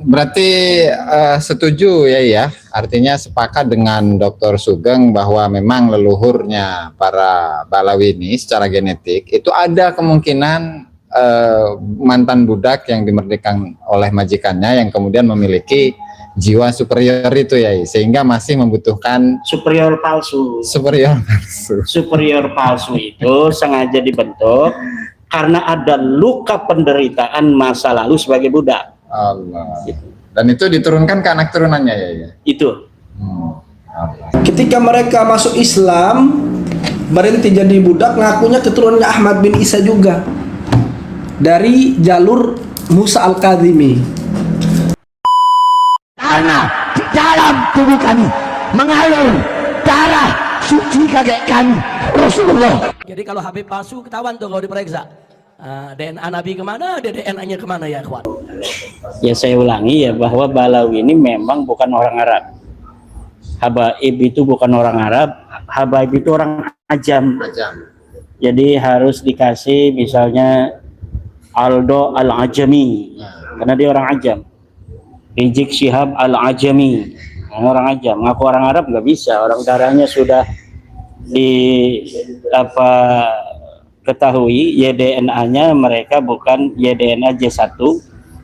Berarti setuju ya, artinya sepakat dengan Dr. Sugeng bahwa memang leluhurnya para Balawi ini secara genetik itu ada kemungkinan mantan budak yang dimerdekakan oleh majikannya yang kemudian memiliki jiwa superior itu ya, sehingga masih membutuhkan superior palsu. Superior palsu itu sengaja dibentuk karena ada luka penderitaan masa lalu sebagai budak. Allah. Dan itu diturunkan ke anak turunannya ya. Itu. Ketika mereka masuk Islam, berhenti jadi budak, ngakunya keturunannya Ahmad bin Isa juga dari jalur Musa Al-Kadhimi. Karena di dalam tubuh kami mengalir darah suci kakek kami Rasulullah. Jadi kalau Habib palsu ketahuan tuh kalau diperiksa. DNA Nabi kemana, DNA-nya kemana ya kawan? Ya saya ulangi ya, bahwa Balawi ini memang bukan orang Arab. Habaib itu bukan orang Arab, Habaib itu orang Ajam. Jadi harus dikasih misalnya Aldo Al-Ajami, karena dia orang Ajam. Rizik Syihab Al-Ajami, orang Ajam. Ngaku orang Arab nggak bisa, orang darahnya sudah ketahui YDNA-nya mereka bukan YDNA J1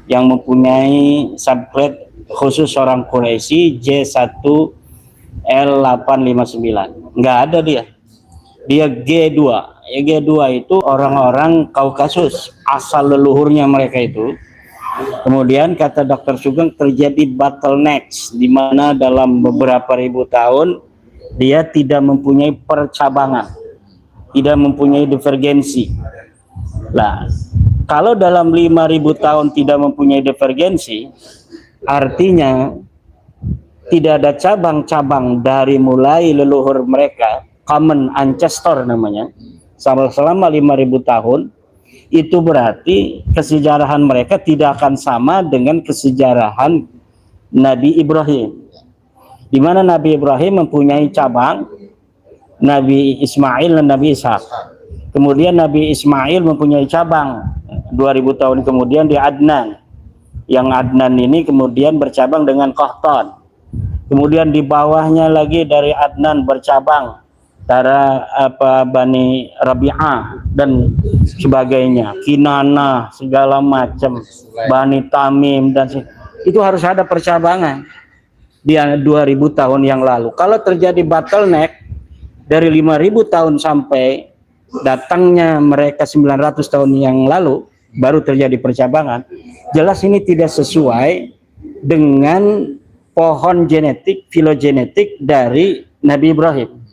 yang mempunyai subgrade khusus orang Quraisy J1L859. Nggak ada dia G2. Ya, G2 itu orang-orang Kaukasus, asal leluhurnya mereka itu. Kemudian kata Dr. Sugeng terjadi bottlenecks di mana dalam beberapa ribu tahun dia tidak mempunyai percabangan, tidak mempunyai divergensi. Nah, kalau dalam 5.000 tahun tidak mempunyai divergensi, artinya tidak ada cabang-cabang dari mulai leluhur mereka, common ancestor namanya, selama 5.000 tahun. Itu berarti kesejarahan mereka tidak akan sama dengan kesejarahan Nabi Ibrahim, di mana Nabi Ibrahim mempunyai cabang Nabi Ismail dan Nabi Ishak. Kemudian Nabi Ismail mempunyai cabang 2000 tahun kemudian di Adnan, yang Adnan ini kemudian bercabang dengan Qahtan. Kemudian di bawahnya lagi dari Adnan bercabang antara Bani Rabi'ah dan sebagainya, Kinana segala macam, Bani Tamim, dan itu harus ada percabangan di 2000 tahun yang lalu. Kalau terjadi bottleneck dari 5.000 tahun sampai datangnya mereka 900 tahun yang lalu baru terjadi percabangan, jelas ini tidak sesuai dengan pohon genetik, filogenetik dari Nabi Ibrahim.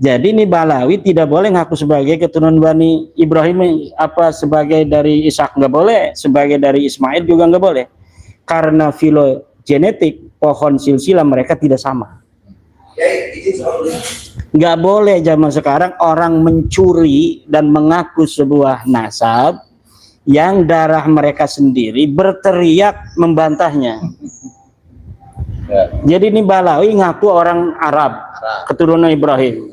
Jadi ini Balawi tidak boleh ngaku sebagai keturunan Bani Ibrahim, sebagai dari Ishak nggak boleh, sebagai dari Ismail juga nggak boleh, karena filogenetik pohon silsilah mereka tidak sama. Nggak boleh zaman sekarang orang mencuri dan mengaku sebuah nasab yang darah mereka sendiri berteriak membantahnya. Jadi ini Balawi ngaku orang Arab, keturunan Ibrahim.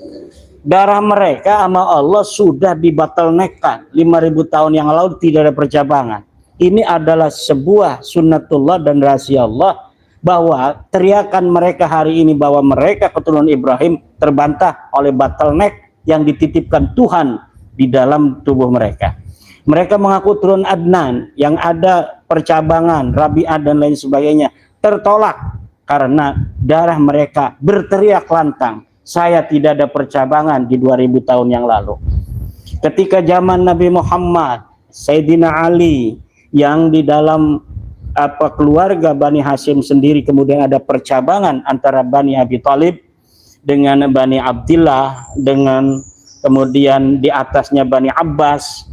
Darah mereka sama Allah sudah dibatalnekan 5.000 tahun yang lalu, tidak ada percabangan. Ini adalah sebuah sunnatullah dan rahasia Allah, bahwa teriakan mereka hari ini bahwa mereka keturunan Ibrahim terbantah oleh bottleneck yang dititipkan Tuhan di dalam tubuh mereka. Mereka mengaku turun Adnan yang ada percabangan Rabi'ah dan lain sebagainya, tertolak karena darah mereka berteriak lantang, saya tidak ada percabangan di 2000 tahun yang lalu. Ketika zaman Nabi Muhammad, Sayyidina Ali yang di dalam keluarga Bani Hashim sendiri kemudian ada percabangan antara Bani Abi Thalib dengan Bani Abdillah, dengan kemudian di atasnya Bani Abbas.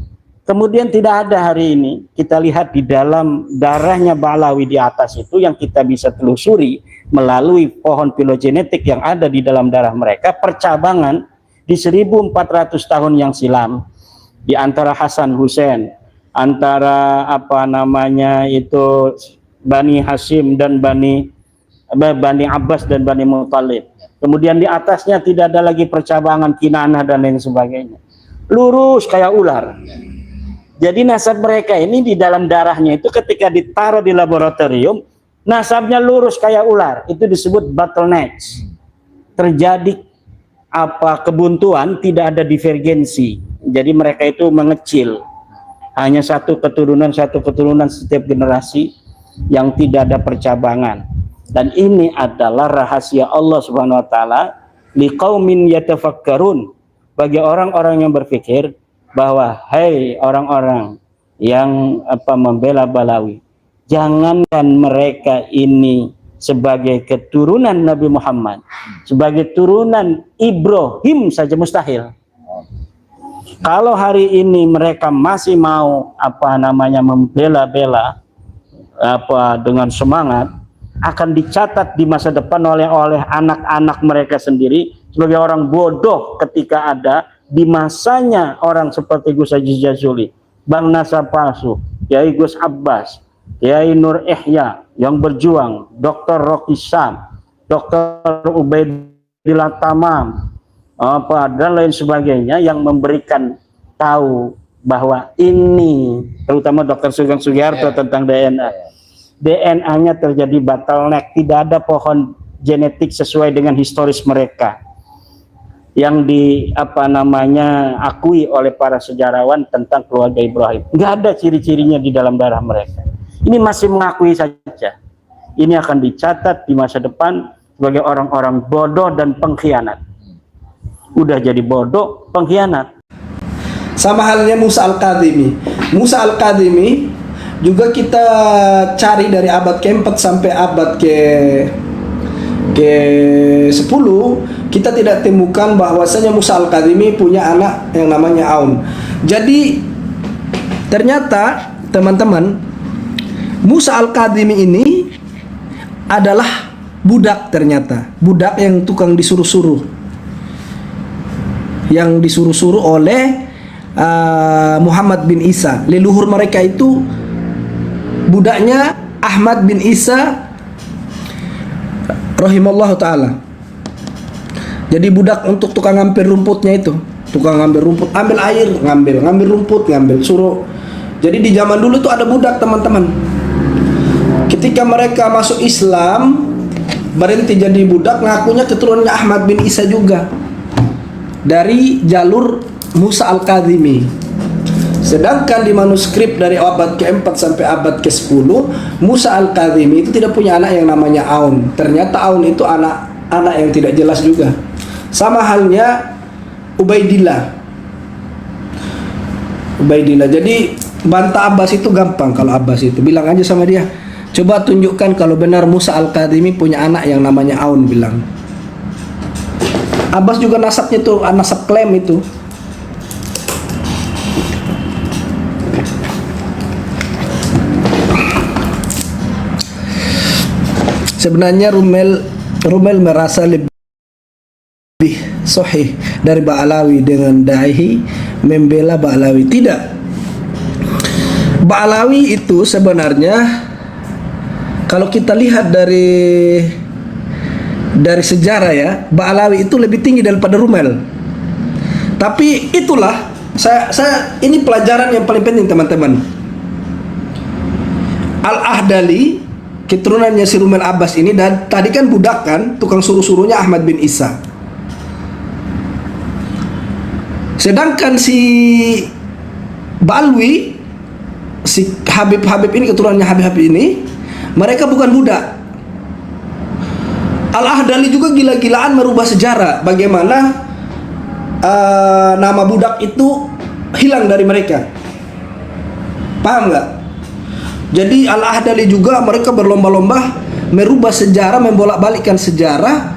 Kemudian tidak ada hari ini, kita lihat di dalam darahnya Balawi di atas itu yang kita bisa telusuri melalui pohon filogenetik yang ada di dalam darah mereka, percabangan di 1400 tahun yang silam di antara Hasan Hussein, antara Bani Hashim dan Bani Abbas dan Bani Muthalib. Kemudian di atasnya tidak ada lagi percabangan Kinanah dan lain sebagainya. Lurus kayak ular. Jadi nasab mereka ini di dalam darahnya itu ketika ditaruh di laboratorium, nasabnya lurus kayak ular. Itu disebut bottlenecks. Terjadi kebuntuan, tidak ada divergensi. Jadi mereka itu mengecil. Hanya satu keturunan setiap generasi yang tidak ada percabangan. Dan ini adalah rahasia Allah Subhanahu wa taala liqaumin yatafakkarun, bagi orang-orang yang berpikir bahwa hai orang-orang yang membela Balawi, jangankan mereka ini sebagai keturunan Nabi Muhammad, sebagai turunan Ibrahim saja mustahil. Kalau hari ini mereka masih mau membela-bela dengan semangat, akan dicatat di masa depan oleh anak-anak mereka sendiri sebagai orang bodoh ketika ada di masanya orang seperti Gus Haji Jazuli, Bang Nasar Palsu, Kiai Gus Abbas, Kiai Nur Ihya yang berjuang, Dr. Rocky Sam, Dr. Ubaidillah Tamam, dan lain sebagainya, yang memberikan tahu bahwa ini, terutama Dr. Sugeng Sugiharto tentang DNA-nya terjadi bottleneck, tidak ada pohon genetik sesuai dengan historis mereka yang akui oleh para sejarawan tentang keluarga Ibrahim. Nggak ada ciri-cirinya di dalam darah mereka. Ini masih mengakui saja. Ini akan dicatat di masa depan sebagai orang-orang bodoh dan pengkhianat. Udah jadi bodoh, pengkhianat. Sama halnya Musa Al-Kadhimi. Musa Al-Kadhimi juga kita cari dari abad ke-4 sampai abad ke-10, kita tidak temukan bahwasanya Musa Al-Kadhimi punya anak yang namanya Aun. Jadi ternyata teman-teman, Musa Al-Kadhimi ini adalah budak, ternyata budak yang tukang disuruh-suruh, yang disuruh-suruh oleh Muhammad bin Isa. Leluhur mereka itu budaknya Ahmad bin Isa rahimallahu ta'ala. Jadi budak untuk tukang ngambil rumputnya itu, tukang ngambil rumput, ambil air, ngambil rumput, suruh. Jadi di zaman dulu itu ada budak, teman-teman. Ketika mereka masuk Islam, berhenti jadi budak, ngakunya keturunannya Ahmad bin Isa juga, dari jalur Musa Al-Kadhimi. Sedangkan di manuskrip dari abad ke-4 sampai abad ke-10, Musa Al-Kadhimi itu tidak punya anak yang namanya Aun. Ternyata Aun itu anak yang tidak jelas juga. Sama halnya Ubaidillah. Jadi bantah Abbas itu gampang. Kalau Abbas itu bilang aja sama dia, coba tunjukkan kalau benar Musa Al-Kadhimi punya anak yang namanya Aun, bilang. Abbas juga nasabnya tuh, nasab klaim itu. Sebenarnya Rumel merasa lebih sahih dari Ba'alawi dengan dai membela Ba'alawi. Tidak. Ba'alawi itu sebenarnya kalau kita lihat dari sejarah ya, Ba'alawi itu lebih tinggi daripada Rumel. Tapi itulah saya ini pelajaran yang paling penting, teman-teman. Al-Ahdali, keturunannya si Rumel Abbas ini, dan tadi kan budak kan, tukang suruh-suruhnya Ahmad bin Isa. Sedangkan si Balwi, si Habib ini, keturunannya Habib ini, mereka bukan budak. Al-Ahdali juga gila-gilaan merubah sejarah, bagaimana nama budak itu hilang dari mereka. Paham nggak? Jadi Al-Ahdali juga mereka berlomba-lomba merubah sejarah, membolak-balikkan sejarah.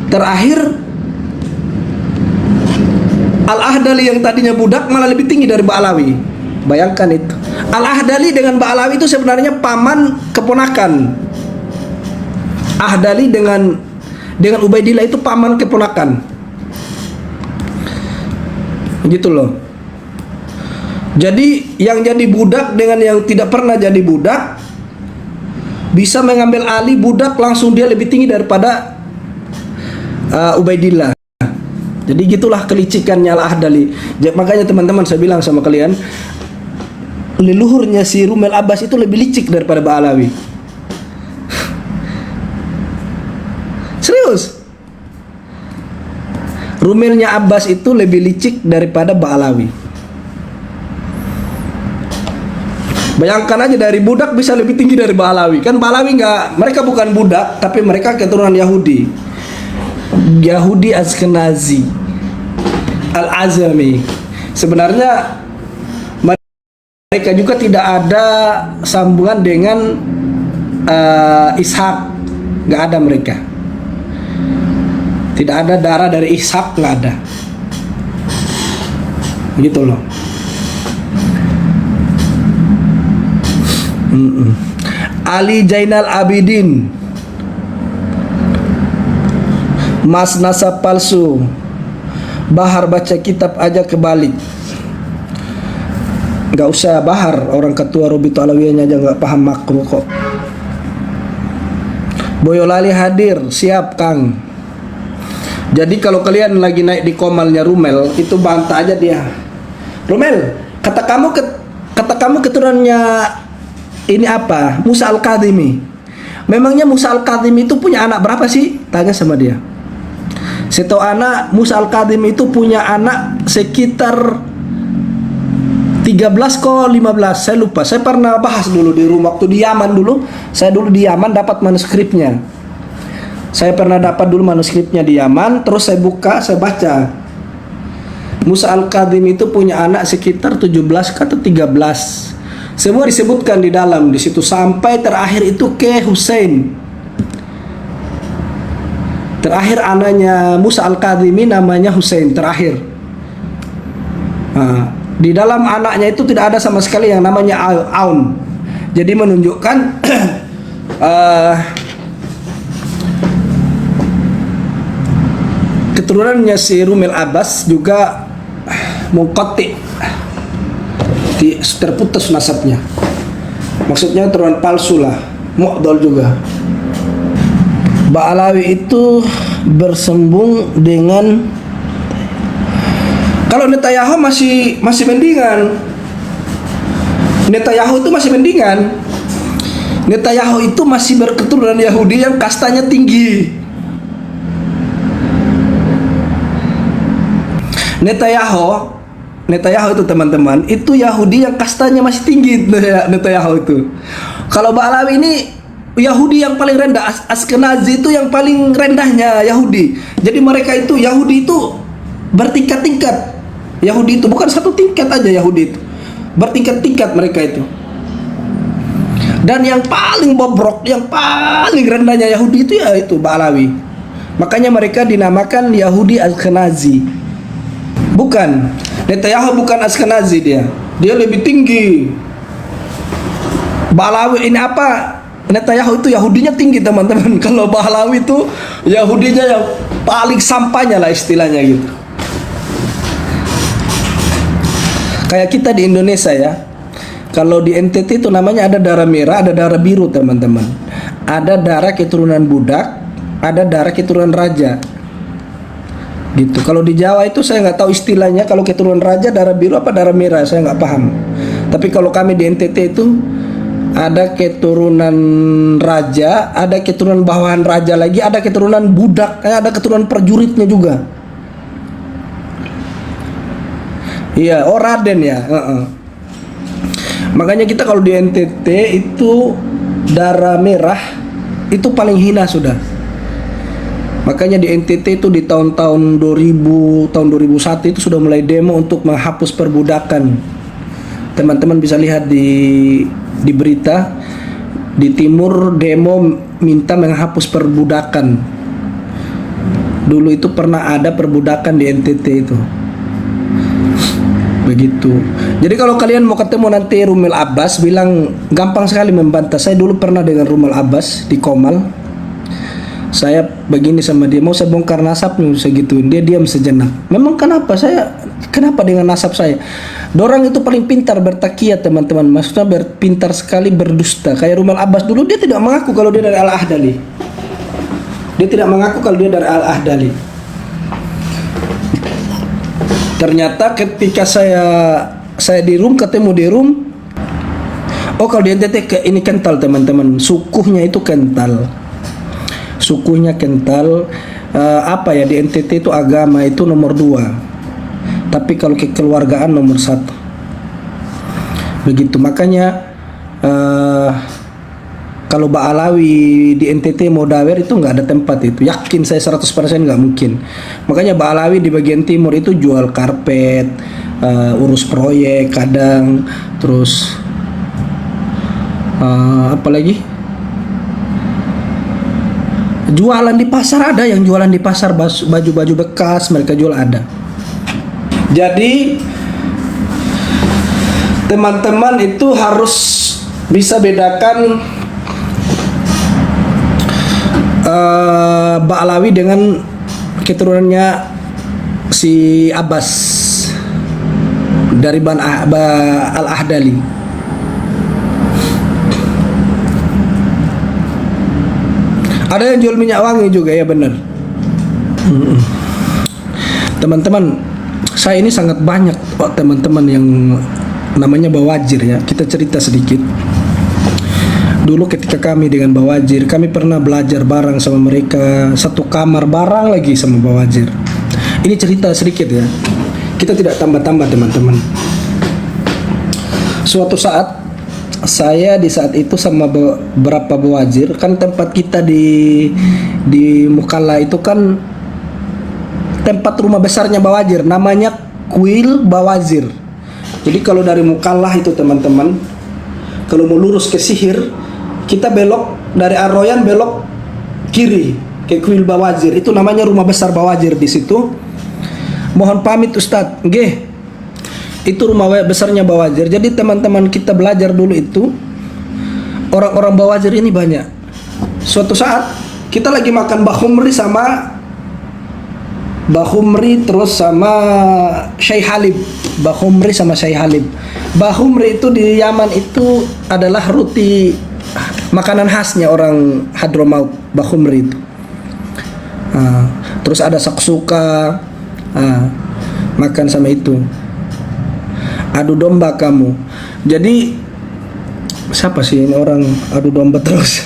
Terakhir Al-Ahdali yang tadinya budak malah lebih tinggi dari Ba'alawi. Bayangkan itu. Al-Ahdali dengan Ba'alawi itu sebenarnya paman keponakan. Ahdali dengan Ubaidillah itu paman keponakan. Gitu loh. Jadi yang jadi budak dengan yang tidak pernah jadi budak bisa mengambil alih budak, langsung dia lebih tinggi daripada Ubaidillah. Jadi gitulah kelicikannya Al-Ahdali. Makanya teman-teman saya bilang sama kalian, leluhurnya si Rumel Abbas itu lebih licik daripada Ba'alawi. Serius. Rumelnya Abbas itu lebih licik daripada Ba'alawi. Bayangkan aja, dari budak bisa lebih tinggi dari Ba'alawi. Kan Ba'alawi mereka bukan budak, tapi mereka keturunan Yahudi. Yahudi Ashkenazi, Al-Azami. Sebenarnya mereka juga tidak ada sambungan dengan Ishak, nggak ada mereka. Tidak ada darah dari Ishak, nggak ada. Gitu loh. Ali Zainal Abidin, Mas nasab palsu, Bahar baca kitab aja kebalik. Gak usah Bahar, orang ketua Rubito Alawiyahnya aja gak paham makro kok. Boyolali hadir, siap Kang. Jadi kalau kalian lagi naik di komalnya Rumel, itu bantah aja dia. Rumel, kata kamu keturunannya ini apa? Musa Al-Kadhimi. Memangnya Musa Al-Kadhimi itu punya anak berapa sih? Tanya sama dia. Setahu anak, Musa Al-Kadhimi itu punya anak sekitar 13 kok 15, saya lupa. Saya pernah bahas dulu di rumah waktu di Yaman dulu. Saya dulu di Yaman dapat manuskripnya. Saya pernah dapat dulu manuskripnya di Yaman, terus saya buka, saya baca. Musa Al-Kadhimi itu punya anak sekitar 17 atau 13. Semua disebutkan di dalam di situ sampai terakhir itu ke Hussein. Terakhir anaknya Musa Al-Kadhimi namanya Hussein terakhir. Nah, di dalam anaknya itu tidak ada sama sekali yang namanya Aun. Jadi menunjukkan keturunannya si Rumel Abbas juga mengkotik, terputus nasabnya. Maksudnya keturunan palsu lah, mu'dol juga. Ba'alawi itu bersembung dengan, kalau Netanyahu masih mendingan. Netanyahu itu masih mendingan. Netanyahu itu masih berketurunan Yahudi yang kastanya tinggi. Netanyahu itu teman-teman, itu Yahudi yang kastanya masih tinggi. Netanyahu itu. Kalau Ba'alawi ini Yahudi yang paling rendah, Ashkenazi itu yang paling rendahnya Yahudi. Jadi mereka itu Yahudi itu bertingkat-tingkat. Yahudi itu bukan satu tingkat aja, Yahudi itu bertingkat-tingkat mereka itu. Dan yang paling bobrok, yang paling rendahnya Yahudi itu ya itu Ba'alawi. Makanya mereka dinamakan Yahudi Ashkenazi. Bukan, Netanyahu bukan Ashkenazi dia lebih tinggi. Ba'alawi ini apa? Netanyahu itu Yahudinya tinggi teman-teman. Kalau Ba'alawi itu Yahudinya yang paling sampahnya lah istilahnya gitu. Kayak kita di Indonesia ya. Kalau di NTT itu namanya ada darah merah, ada darah biru teman-teman. Ada darah keturunan budak, ada darah keturunan raja. Gitu. Kalau di Jawa itu saya nggak tahu istilahnya. Kalau keturunan raja darah biru apa darah merah, saya nggak paham. Tapi kalau kami di NTT itu ada keturunan raja, ada keturunan bawahan raja lagi, ada keturunan budak, ada keturunan prajuritnya juga. Iya, oh Raden ya. Makanya kita kalau di NTT itu darah merah itu paling hina sudah. Makanya di NTT itu di tahun-tahun 2000, tahun 2001 itu sudah mulai demo untuk menghapus perbudakan. Teman-teman bisa lihat di berita, di timur demo minta menghapus perbudakan. Dulu itu pernah ada perbudakan di NTT itu. Begitu. Jadi kalau kalian mau ketemu nanti Rumel Abbas, bilang gampang sekali membantah. Saya dulu pernah dengan Rumel Abbas di Komal. Saya begini sama dia, mau saya bongkar nasabnya, saya gituin. Dia diam sejenak. Memang kenapa dengan nasab saya? Dorang itu paling pintar bertakiat teman-teman. Maksudnya pintar sekali berdusta. Kayak Rumel Abbas dulu dia tidak mengaku kalau dia dari Al-Ahdali. Dia tidak mengaku kalau dia dari Al-Ahdali. Ternyata ketika saya di room, ketemu di room, Oh, kalau di NTT ini kental teman-teman, sukunya itu kental. Sukunya kental. Apa ya, di NTT itu agama itu nomor 2, tapi kalau kekeluargaan nomor 1. Begitu, makanya kalau Ba'alawi di NTT mau dawer itu nggak ada tempat, itu yakin saya 100% nggak mungkin. Makanya Ba'alawi di bagian timur itu jual karpet, urus proyek kadang, terus apa lagi, jualan di pasar, ada yang jualan di pasar baju-baju bekas mereka jual, ada. Jadi teman-teman itu harus bisa bedakan Ba'alawi dengan keturunannya si Abbas dari Al-Ahdali. Ada yang jual minyak wangi juga, ya benar. Teman-teman, saya ini sangat banyak teman-teman yang namanya Bawajir ya. Kita cerita sedikit. Dulu ketika kami dengan Bawajir, kami pernah belajar bareng sama mereka, satu kamar bareng lagi sama Bawajir. Ini cerita sedikit ya. Kita tidak tambah-tambah teman-teman. Suatu saat saya di saat itu sama beberapa Bawajir, kan tempat kita di Mukalla itu kan tempat rumah besarnya Bawajir, namanya Kuil Bawazir. Jadi kalau dari Mukalla itu teman-teman, kalau mau lurus ke Sihir, kita belok dari Ar-Royan, belok kiri ke Kuil Bawazir. Itu namanya rumah besar Bawazir di situ. Mohon pamit Ustadz, nggih. Itu rumah besarnya Bawazir. Jadi teman-teman kita belajar dulu itu, orang-orang Bawazir ini banyak. Suatu saat kita lagi makan Bahumri terus sama Syekh Halib. Bahumri sama Syekh Halib. Bahumri itu di Yaman itu adalah roti, makanan khasnya orang Hadramaut, Bahumri itu. Terus ada saksuka, makan sama itu. Adu domba kamu. Jadi siapa sih ini orang adu domba terus?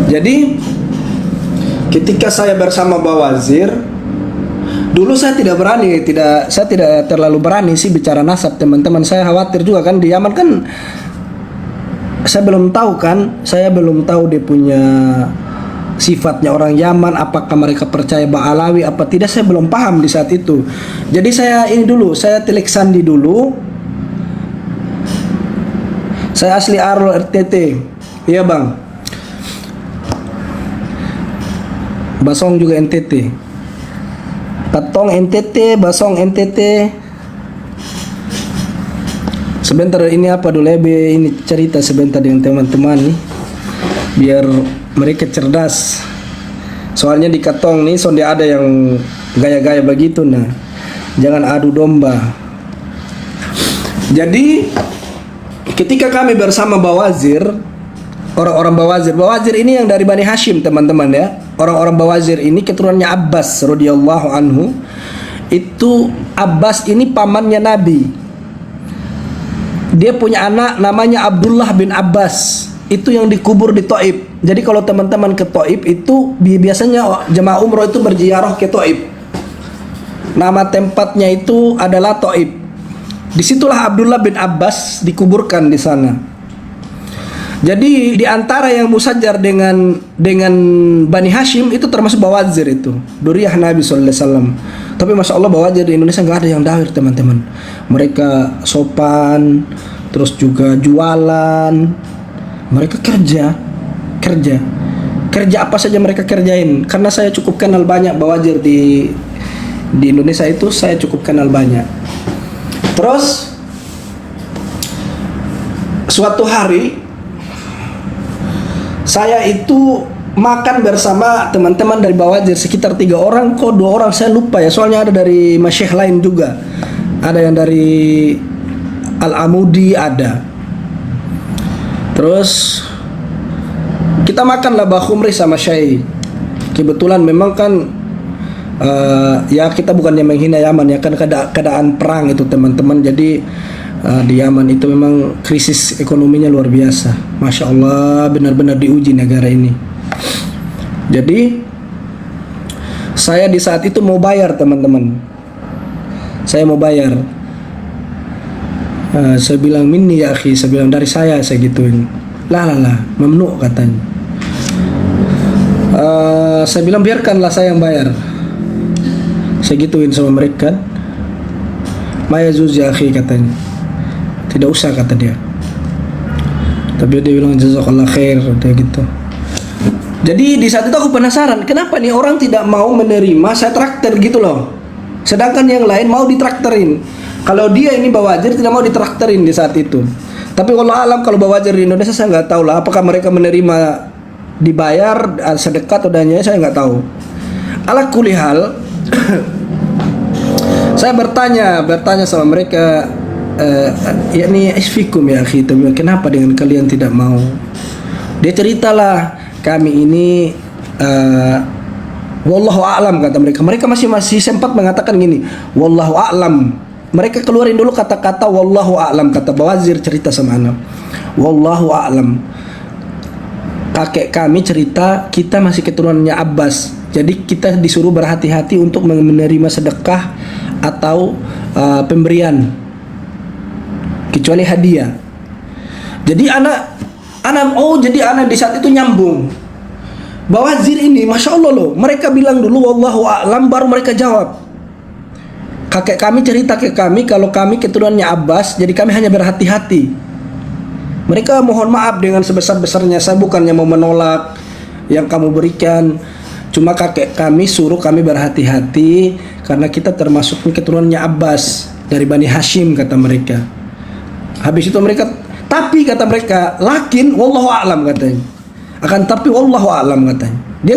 Jadi ketika saya bersama Bawazir, dulu saya tidak terlalu berani sih bicara nasab teman-teman. Saya khawatir juga kan di Yaman kan. Saya belum tahu dia punya sifatnya orang Yaman, apakah mereka percaya Ba'alawi apa tidak, saya belum paham di saat itu. Jadi saya telik sandi dulu. Saya asli Arul RTT. Iya bang. Basong juga NTT. Patong NTT, Basong NTT. Sebentar, ini apa dulu ya, ini cerita sebentar dengan teman-teman nih, biar mereka cerdas. Soalnya di Katong nih sonde ada yang gaya-gaya begitu, nah jangan adu domba. Jadi ketika kami bersama Bawazir, orang-orang Bawazir ini yang dari Bani Hashim teman-teman ya. Orang-orang Bawazir ini keturunannya Abbas radhiyallahu anhu. Itu Abbas ini pamannya Nabi. Dia punya anak namanya Abdullah bin Abbas. Itu yang dikubur di Taif. Jadi kalau teman-teman ke Taif itu biasanya jemaah umroh itu berziarah ke Taif. Nama tempatnya itu adalah Taif. Disitulah Abdullah bin Abbas dikuburkan di sana. Jadi di antara yang musajar dengan Bani Hashim itu termasuk Bawazir itu, Duriyah Nabi sallallahu alaihi wasallam. Tapi masya Allah Bawazir di Indonesia nggak ada yang dawir teman-teman. Mereka sopan, terus juga jualan, mereka kerja apa saja mereka kerjain. Karena saya cukup kenal banyak Bawazir di Indonesia itu, saya cukup kenal banyak. Terus suatu hari saya itu makan bersama teman-teman dari Bawazir sekitar 3 orang, kok 2 orang saya lupa ya, soalnya ada dari masyayikh lain juga, ada yang dari Al-Amudi ada. Terus kita makanlah Bahumri sama Syai. Kebetulan memang kan ya kita bukannya menghina Yaman ya, kan keadaan perang itu teman-teman. Jadi di Yaman itu memang krisis ekonominya luar biasa. Masya Allah, benar-benar diuji negara ini. Jadi saya di saat itu mau bayar, teman-teman. Saya mau bayar. Saya bilang minni ya akhi, saya bilang dari saya gituin. Lah, mamnu katanya. Saya bilang biarkanlah saya yang bayar. Saya gituin sama mereka. Maya zuz ya akhi katanya. Tidak usah kata dia. Tapi dia bilang jazakallah khair, dia gitu. Jadi di saat itu aku penasaran, kenapa nih orang tidak mau menerima saya traktir gitu loh. Sedangkan yang lain mau ditrakterin. Kalau dia ini Bawazir tidak mau ditrakterin di saat itu. Tapi wallah alam kalau Bawazir di Indonesia saya nggak tahu lah. Apakah mereka menerima dibayar sedekah atau dananya, saya nggak tahu. Ala kulli hal, saya bertanya sama mereka, yakni isfikum ya akhi, kenapa dengan kalian tidak mau? Dia ceritalah, kami ini wallahu a'lam kata mereka. Mereka masih sempat mengatakan gini, wallahu a'lam. Mereka keluarin dulu kata-kata wallahu a'lam, kata Bawazir cerita sama anak. Wallahu a'lam. Kakek kami cerita kita masih keturunannya Abbas. Jadi kita disuruh berhati-hati untuk menerima sedekah atau pemberian, kecuali hadiah. Jadi jadi anak di saat itu nyambung. Bawazir ini Masya Allah loh, mereka bilang dulu wallahu a'lam, baru mereka jawab. Kakek kami cerita ke kami kalau kami keturunannya Abbas, jadi kami hanya berhati-hati. Mereka mohon maaf dengan sebesar-besarnya, saya bukannya mau menolak yang kamu berikan, cuma kakek kami suruh kami berhati-hati karena kita termasuk keturunannya Abbas dari Bani Hashim, kata mereka. Habis itu mereka, tapi kata mereka, lakin wallahu a'lam katanya. Akan tapi wallahu a'lam katanya. Dia